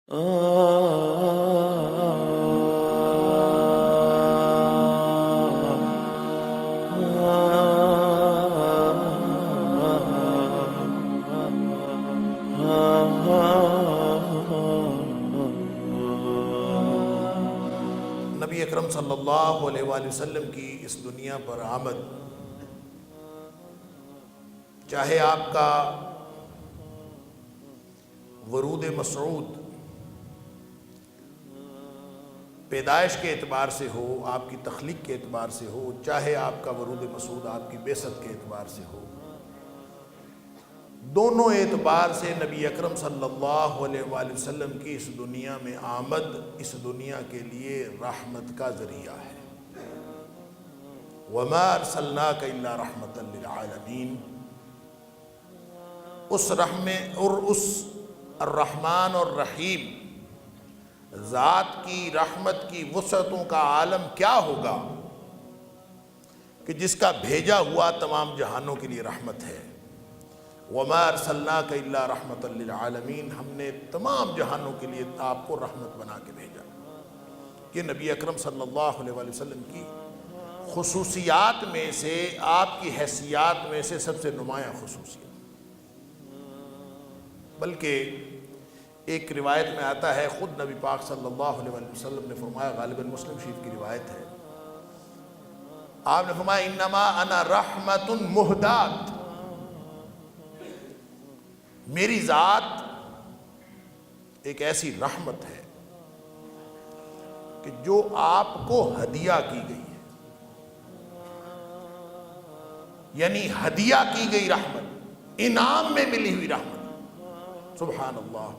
نبی اکرم صلی اللہ علیہ وآلہ وسلم کی اس دنیا پر آمد، چاہے آپ کا ورود مسعود پیدائش کے اعتبار سے ہو، آپ کی تخلیق کے اعتبار سے ہو، چاہے آپ کا ورود مسعود آپ کی بعثت کے اعتبار سے ہو، دونوں اعتبار سے نبی اکرم صلی اللہ علیہ وآلہ وسلم کی اس دنیا میں آمد اس دنیا کے لیے رحمت کا ذریعہ ہے۔ وَمَا أَرْسَلْنَاكَ إِلَّا رَحْمَةً لِلْعَالَمِينَ۔ اس الرحمن اور رحیم ذات کی رحمت کی وسعتوں کا عالم کیا ہوگا کہ جس کا بھیجا ہوا تمام جہانوں کے لیے رحمت ہے۔ وَمَا أَرْسَلْنَاكَ إِلَّا رَحْمَةً لِلْعَالَمِينَ، ہم نے تمام جہانوں کے لیے آپ کو رحمت بنا کے بھیجا۔ یہ نبی اکرم صلی اللہ علیہ وآلہ وسلم کی خصوصیات میں سے، آپ کی حیثیات میں سے سب سے نمایاں خصوصیت۔ بلکہ ایک روایت میں آتا ہے، خود نبی پاک صلی اللہ علیہ وآلہ وسلم نے فرمایا، غالباً مسلم شریف کی روایت ہے، آپ نے فرمایا انما انا رحمت مہدات، میری ذات ایک ایسی رحمت ہے کہ جو آپ کو ہدیہ کی گئی ہے، یعنی ہدیہ کی گئی رحمت، انعام میں ملی ہوئی رحمت۔ سبحان اللہ۔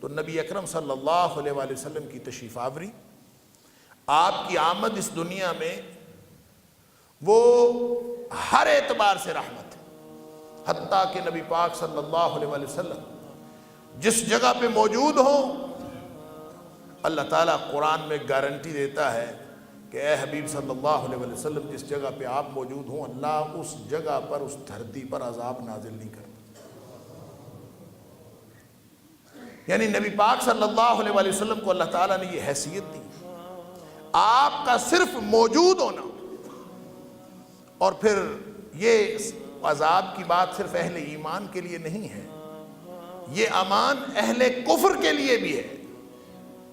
تو نبی اکرم صلی اللہ علیہ وآلہ وسلم کی تشریف آوری، آپ کی آمد اس دنیا میں، وہ ہر اعتبار سے رحمت ہے۔ حتیٰ کہ نبی پاک صلی اللہ علیہ وآلہ وسلم جس جگہ پہ موجود ہوں، اللہ تعالیٰ قرآن میں گارنٹی دیتا ہے کہ اے حبیب صلی اللہ علیہ وآلہ وسلم، جس جگہ پہ آپ موجود ہوں، اللہ اس جگہ پر، اس دھرتی پر عذاب نازل نہیں کرتا۔ یعنی نبی پاک صلی اللہ علیہ وآلہ وسلم کو اللہ تعالیٰ نے یہ حیثیت دی، آپ کا صرف موجود ہونا، اور پھر یہ عذاب کی بات صرف اہل ایمان کے لیے نہیں ہے، یہ امان اہل کفر کے لیے بھی ہے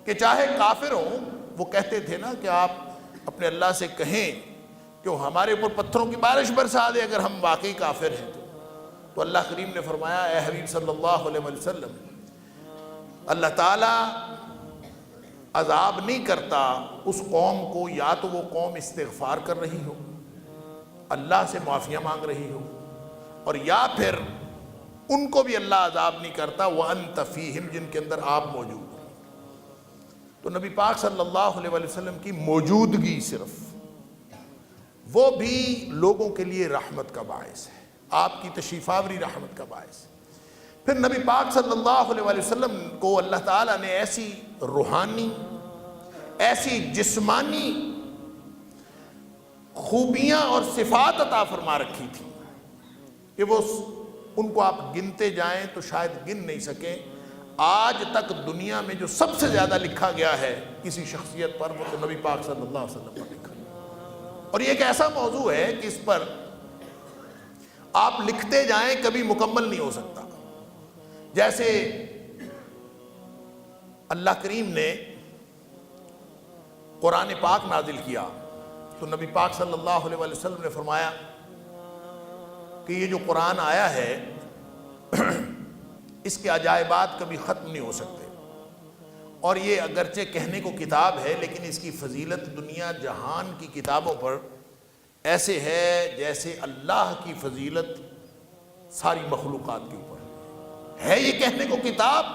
کہ چاہے کافر ہوں، وہ کہتے تھے نا کہ آپ اپنے اللہ سے کہیں کہ وہ ہمارے اوپر پتھروں کی بارش برسا دے اگر ہم واقعی کافر ہیں تو اللہ کریم نے فرمایا، اے حبیب صلی اللہ علیہ وآلہ وسلم، اللہ تعالیٰ عذاب نہیں کرتا اس قوم کو، یا تو وہ قوم استغفار کر رہی ہو، اللہ سے معافیاں مانگ رہی ہو، اور یا پھر ان کو بھی اللہ عذاب نہیں کرتا وَأَنْتَ فِيهِمْ، جن کے اندر آپ موجود ہیں۔ تو نبی پاک صلی اللہ علیہ وآلہ وسلم کی موجودگی صرف، وہ بھی لوگوں کے لیے رحمت کا باعث ہے، آپ کی تشریف آوری رحمت کا باعث ہے۔ پھر نبی پاک صلی اللہ علیہ وآلہ وسلم کو اللہ تعالیٰ نے ایسی روحانی، ایسی جسمانی خوبیاں اور صفات عطا فرما رکھی تھی کہ وہ ان کو آپ گنتے جائیں تو شاید گن نہیں سکیں۔ آج تک دنیا میں جو سب سے زیادہ لکھا گیا ہے کسی شخصیت پر، وہ تو نبی پاک صلی اللہ علیہ وسلم پر لکھا ہے، اور یہ ایک ایسا موضوع ہے کہ اس پر آپ لکھتے جائیں کبھی مکمل نہیں ہو سکتا۔ جیسے اللہ کریم نے قرآن پاک نازل کیا تو نبی پاک صلی اللہ علیہ وآلہ وسلم نے فرمایا کہ یہ جو قرآن آیا ہے اس کے عجائبات کبھی ختم نہیں ہو سکتے، اور یہ اگرچہ کہنے کو کتاب ہے لیکن اس کی فضیلت دنیا جہان کی کتابوں پر ایسے ہے جیسے اللہ کی فضیلت ساری مخلوقات کے اوپر ہے۔ یہ کہنے کو کتاب